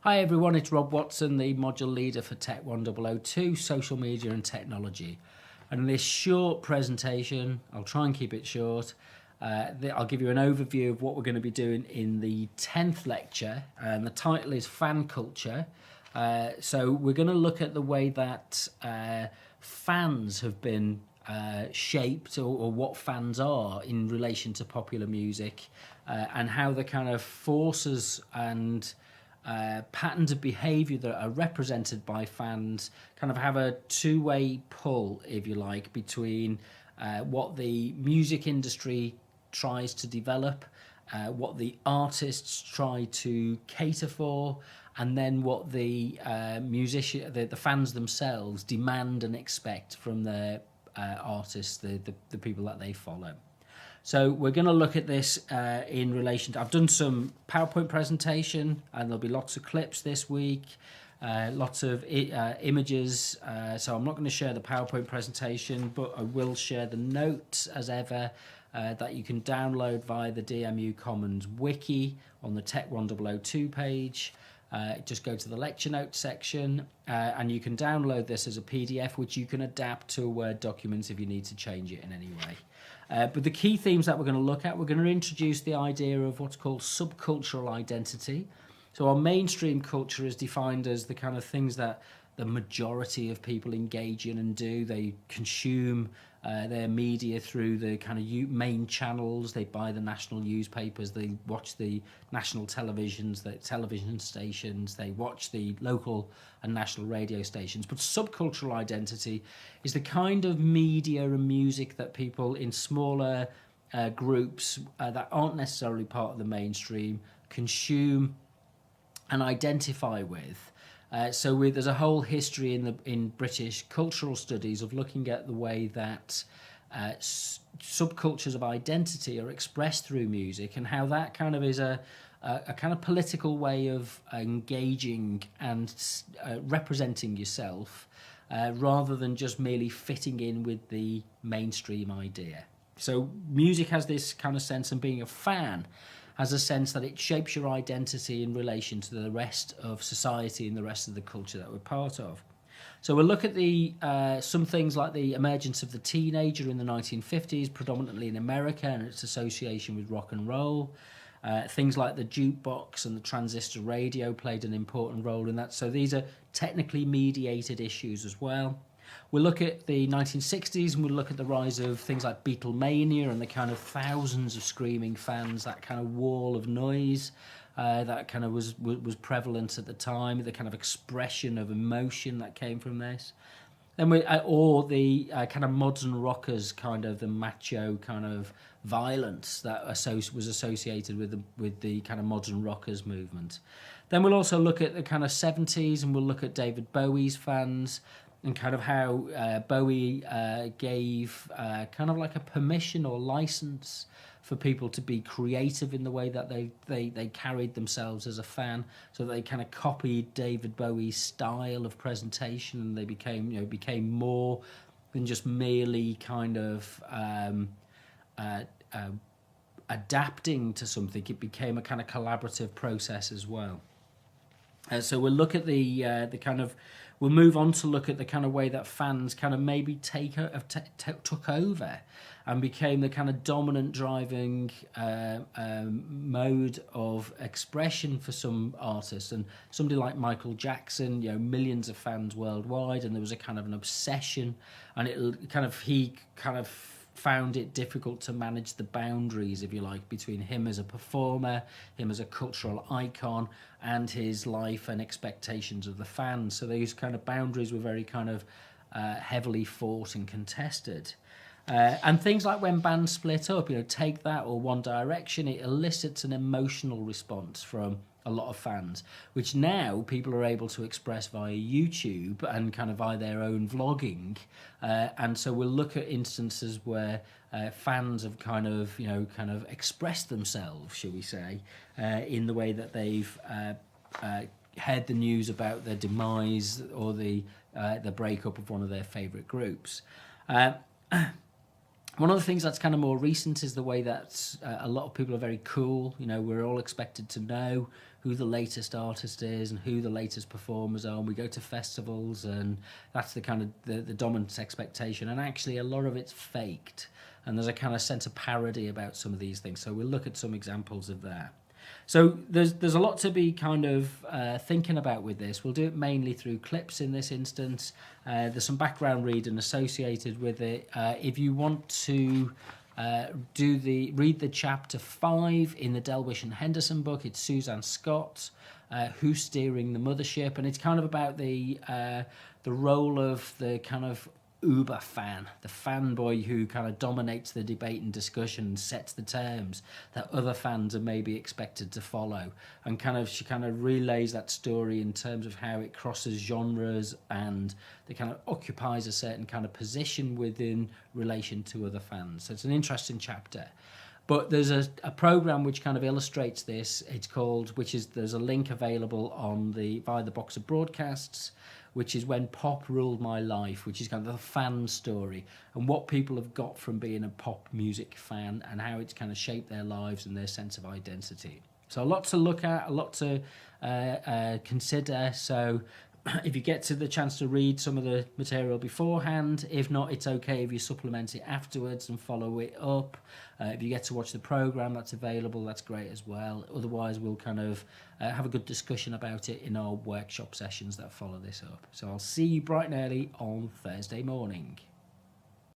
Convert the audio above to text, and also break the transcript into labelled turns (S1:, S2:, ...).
S1: Hi everyone, it's Rob Watson, the module leader for TECH1002, Social Media and Technology. And in this short presentation, I'll try and keep it short, I'll give you an overview of what we're going to be doing in the 10th lecture, and the title is Fan Culture. So we're going to look at the way that fans have been shaped, or what fans are in relation to popular music, and how the kind of forces and patterns of behaviour that are represented by fans kind of have a two-way pull, if you like, between what the music industry tries to develop, what the artists try to cater for, and then what the the fans themselves demand and expect from their artists, the people that they follow. So we're going to look at this in relation to, I've done some PowerPoint presentation, and there'll be lots of clips this week, lots of images, so I'm not going to share the PowerPoint presentation, but I will share the notes as ever that you can download via the DMU Commons wiki on the TECH1002 page. Just go to the lecture notes section, and you can download this as a PDF, which you can adapt to a Word document if you need to change it in any way. But the key themes that we're going to look at, we're going to introduce the idea of what's called subcultural identity. So our mainstream culture is defined as the kind of things that the majority of people engage in and do. They consume their media through the kind of main channels. They buy the national newspapers, they watch the national televisions, the television stations, they watch the local and national radio stations. But subcultural identity is the kind of media and music that people in smaller groups that aren't necessarily part of the mainstream consume and identify with. There's a whole history in British cultural studies of looking at the way that subcultures of identity are expressed through music, and how that kind of is a kind of political way of engaging and representing yourself, rather than just merely fitting in with the mainstream idea. So music has this kind of sense, and being a fan has a sense that it shapes your identity in relation to the rest of society and the rest of the culture that we're part of. So we'll look at the some things like the emergence of the teenager in the 1950s, predominantly in America, and its association with rock and roll. Things like the jukebox and the transistor radio played an important role in that. So these are technically mediated issues as well. We'll look at the 1960s, and we'll look at the rise of things like Beatlemania and the kind of thousands of screaming fans, that kind of wall of noise that kind of was prevalent at the time, the kind of expression of emotion that came from this. Then or the kind of modern rockers, kind of the macho kind of violence that was associated with the kind of modern rockers movement. Then we'll also look at the kind of 70s, and we'll look at David Bowie's fans, and kind of how Bowie gave kind of like a permission or license for people to be creative in the way that they carried themselves as a fan. So they kind of copied David Bowie's style of presentation, and they became more than just merely kind of adapting to something. It became a kind of collaborative process as well. So we'll look at the kind of, we'll move on to look at the kind of way that fans kind of maybe took over and became the kind of dominant driving mode of expression for some artists. And somebody like Michael Jackson, millions of fans worldwide, and there was a kind of an obsession, and he kind of found it difficult to manage the boundaries, if you like, between him as a performer, him as a cultural icon, and his life and expectations of the fans. So these kind of boundaries were very kind of heavily fought and contested. And things like when bands split up, Take That or One Direction, it elicits an emotional response from a lot of fans, which now people are able to express via YouTube and kind of via their own vlogging. And so we'll look at instances where fans have kind of expressed themselves, shall we say, in the way that they've heard the news about their demise or the breakup of one of their favourite groups. One of the things that's kind of more recent is the way that a lot of people are very cool. We're all expected to know who the latest artist is and who the latest performers are. And we go to festivals, and that's the kind of the dominant expectation. And actually, a lot of it's faked, and there's a kind of sense of parody about some of these things. So we'll look at some examples of that. So there's a lot to be kind of thinking about with this. We'll do it mainly through clips in this instance. There's some background reading associated with it. If you want to read the chapter 5 in the Delwish and Henderson book, it's Suzanne Scott, Who's Steering the Mothership, and it's kind of about the role of the kind of uber fan, the fanboy who kind of dominates the debate and discussion and sets the terms that other fans are maybe expected to follow, and she kind of relays that story in terms of how it crosses genres and it kind of occupies a certain kind of position within relation to other fans. So it's an interesting chapter. But there's a program which kind of illustrates this. It's called, there's a link available via the box of broadcasts, which is When Pop Ruled My Life, which is kind of the fan story and what people have got from being a pop music fan and how it's kind of shaped their lives and their sense of identity. So a lot to look at, a lot to consider. So if you get to the chance to read some of the material beforehand, if not, it's okay if you supplement it afterwards and follow it up. If you get to watch the program that's available, that's great as well. Otherwise, we'll kind of have a good discussion about it in our workshop sessions that follow this up. So I'll see you bright and early on Thursday morning.